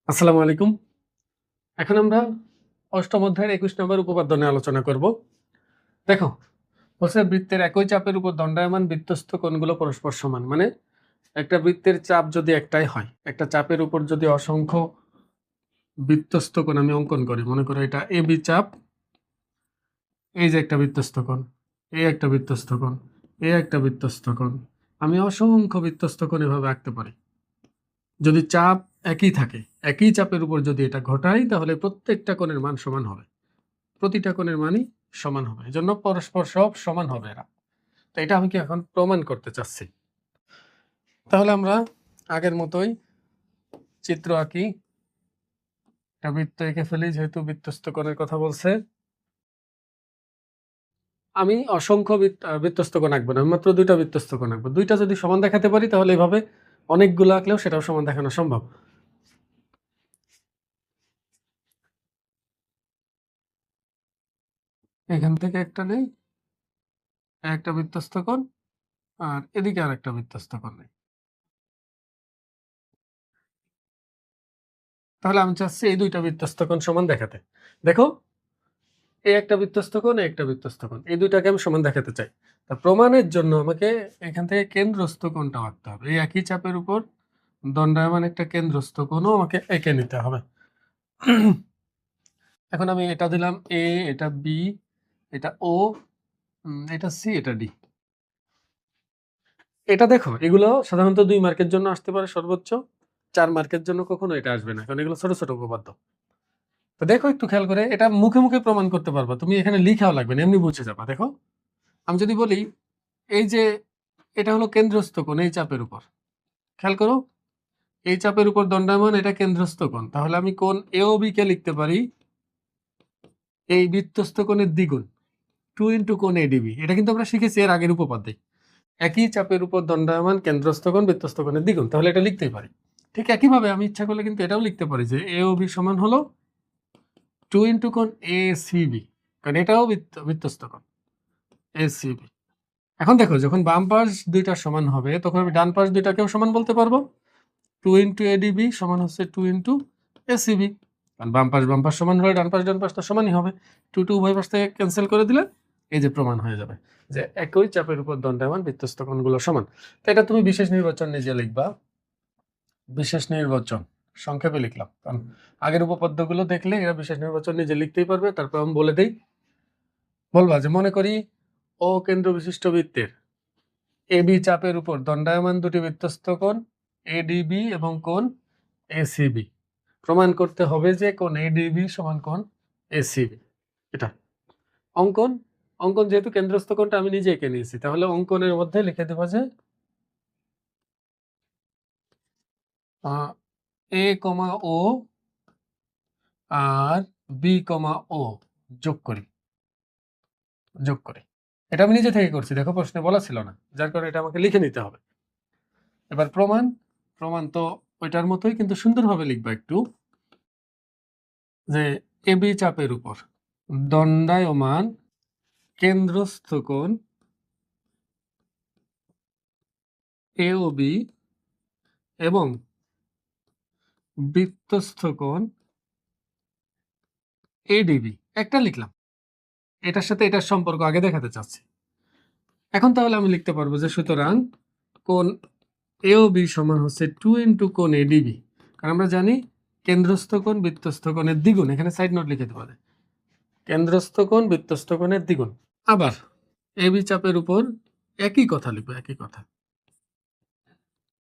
আসসালামু আলাইকুম। এখন আমরা অষ্টম অধ্যায়ের ২১ নম্বর উপপাদ্য নিয়ে আলোচনা করব। দেখো, বলছে বৃত্তের একই চাপের উপর দণ্ডায়মান বৃত্তস্থ কোণগুলো পরস্পর সমান। মানে একটা বৃত্তের চাপ যদি একটাই হয়, একটা চাপের উপর যদি অসংখ্য বৃত্তস্থ কোণ আমি অঙ্কন করি, মনে করো এটা এবি চাপ, এই যে একটা বৃত্তস্থ কোণ, এই একটা বৃত্তস্থ কোণ, এই একটা বৃত্তস্থ কোণ, আমি অসংখ্য বৃত্তস্থ কোণ এভাবে আঁকতে পারি। যদি চাপ একই থাকে, একই চাপের উপর যদি এটা ঘটাই, তাহলে প্রত্যেকটা কোণের মান সমান হবে, প্রতিটা কোণের মানই সমান হবে, এজন্য পরস্পর সব সমান হবে এরা। তো এটা আমি কি এখন প্রমাণ করতে চাচ্ছি। তাহলে আমরা আগের মতোই চিত্র আঁকি, একটা বৃত্ত এঁকে ফেলি, যেহেতু বৃত্তস্থ কোণের কথা বলছে। আমি অসংখ্য বৃত্তস্থ কোণ আঁকবো না, আমি মাত্র দুইটা বৃত্তস্থ কোণ আঁকবো। দুইটা যদি সমান দেখাতে পারি, তাহলে এভাবে অনেকগুলো আঁকলেও সেটাও সমান দেখানো সম্ভব। এখান থেকে একটা নেই, একটা বৃত্তস্থ কোণ, আর এদিকে আর একটা বৃত্তস্থ কোণ নেই। তাহলে আমি চাচ্ছি এই দুইটা বৃত্তস্থ কোণ সমান দেখাতে। দেখো, এই একটা বৃত্তস্থ কোণ, এই একটা বৃত্তস্থ কোণ, এই দুইটাকে আমি সমান দেখাতে চাই। তা প্রমাণের জন্য আমাকে এখান থেকে কেন্দ্রস্থ কোণটা আঁকতে হবে। এই একই চাপের উপর দণ্ডায়মান একটা কেন্দ্রস্থ কোণও আমাকে এঁকে নিতে হবে। এখন আমি এটা দিলাম এ, এটা বি, এটা ও, এটা সি, এটা ডি। এটা দেখো, এগুলো সাধারণত 2 মার্কের জন্য আসতে পারে, সর্বোচ্চ 4 মার্কের জন্য কখনো এটা আসবে না, কারণ এগুলো ছোট ছোট উপপাদ্য। তো দেখো, একটু খেয়াল করে, এটা মুখে মুখে প্রমাণ করতে পারবা, তুমি এখানে লিখাও লাগবে না, এমনি বুঝে যাবা। দেখো, আমি যদি বলি এই যে এটা হলো কেন্দ্রস্থ কোণ এই চাপের উপর, খেয়াল করো, এই চাপের উপর দণ্ডায়মান এটা কেন্দ্রস্থ কোণ, তাহলে আমি কোণ এ ও বি কে লিখতে পারি এই বৃত্তস্থ কোণের দ্বিগুণ, 2 ইন্টু কোণ এডিবি। এটা কিন্তু আমরা শিখেছি এর আগের উপপাদ্যে। একই চাপের উপর দণ্ডায়মান কেন্দ্রস্থ কোণ বৃত্তস্থ কোণের দ্বিগুণ, তাহলে এটা লিখতেই পারি। ঠিক একইভাবে আমি ইচ্ছা করলে কিন্তু এটাও লিখতে পারি যে এ ও বি সমান হলো 2 ইন্টু কোণ এ সি বি, কারণ এটাও বৃত্তস্থ কোণ এ সি বি। এখন দেখো, যখন বাম পাশ দুইটা সমান হবে, তখন আমি ডান পাশ দুইটাকেও সমান বলতে পারবো। 2 ইন্টু এডিবি সমান হচ্ছে 2 ইন্টু এসিবি, কারণ বাম পাশ সমান হলে ডান পাশ তো সমানই হবে। 2 উভয় পাশ থেকে ক্যান্সেল করে দিলে এই যে প্রমাণ হয়ে যাবে যে একই চাপের উপর দণ্ডায়মান বৃত্তস্থ কোণগুলো সমান। তো এটা তুমি বিশেষ নির্বাচন নিজে লিখবা, বিশেষ নির্বাচন সংক্ষেপে লিখলাম, কারণ আগের উপপাদ্যগুলো দেখলে এরা বিশেষ নির্বাচন নিজে লিখতেই পারবে। তারপর আমি বলে দিই, বলবা যে মনে করি ও কেন্দ্র বিশিষ্ট বৃত্তের এবি চাপের উপর দণ্ডায়মান দুটি বৃত্তস্থ কোণ এডিবি এবং কোণ এসিবি। প্রমাণ করতে হবে যে কোণ এডিবি সমান কোণ এসিবি। এটা অঙ্কন, অঙ্কন যেহেতু কেন্দ্রস্থ কোণটা আমি নিজে এঁকে নিয়েছি, তাহলে অঙ্কনের মধ্যে লিখে দেবো যে এ কমা ও আর বি কমা ও যোগ করি, যোগ করি। এটা আমি নিজে থেকে করছি, দেখো প্রশ্নে বলা ছিল না, যার কারণে এটা আমাকে লিখে নিতে হবে। এবার প্রমাণ, প্রমাণ তো ওইটার মতোই, কিন্তু সুন্দরভাবে লিখবা একটু, যে এবি চাপের উপর দণ্ডায়মান কেন্দ্রস্থ কোণ এ ও বি এবং বৃত্তস্থ কোণ এডিবি, একটা লিখলাম, এটার সাথে এটার সম্পর্ক আগে দেখাতে চাচ্ছি। এখন তাহলে আমি লিখতে পারবো যে সুতরাং কোণ এ ও বি সমান হচ্ছে 2 ইন্টু কোণ এডিবি, কারণ আমরা জানি কেন্দ্রস্থ কোণ বৃত্তস্থ কোণের দ্বিগুণ, এখানে সাইড নোট লিখে দিতে পারে, কেন্দ্রস্থ কোণ বৃত্তস্থ কোণের দ্বিগুণ। আবার এবি চাপের উপর একই কথা লিখবো, একই কথা,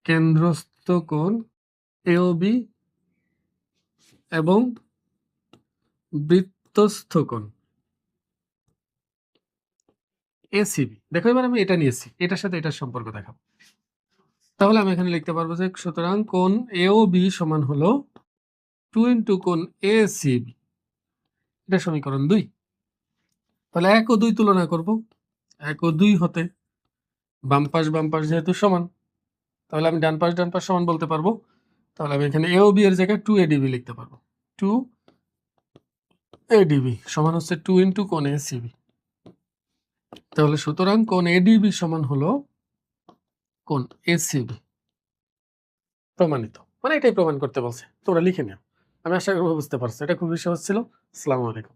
কেন্দ্রস্থ কোণ এ ও বি এবং বৃত্তস্থ কোণ এসিবি। দেখো, এবার আমি এটা নিয়েছি, এটার সাথে এটার সম্পর্ক দেখাবো। তাহলে আমি এখানে লিখতে পারবো যে সুতরাং কোণ এ ও বি সমান হলো 2 ইন্টু কোণ এ সি বি, এটা সমীকরণ 2। তাহলে 1 ও 2 তুলনা করব, 1 ও 2 হতে বাম পাশ যেহেতু সমান, তাহলে আমি ডান পাশ সমান বলতে পারবো। তাহলে আমি এখানে এ ও বি এর জায়গায় 2 এডিবি লিখতে পারবো, 2 এডিবি সমান হচ্ছে 2 ইন্টু কোণ এ সি বি। তাহলে সুতরাং কোণ এডিবি সমান হলো কোণ এসিবি। প্রমাণিত, মানে এটাই প্রমাণ করতে বলছে, তোমরা লিখে নাও। আমি আশা করবো বুঝতে পারছো। এটা খুবই সহজ ছিল। আসসালামু আলাইকুম।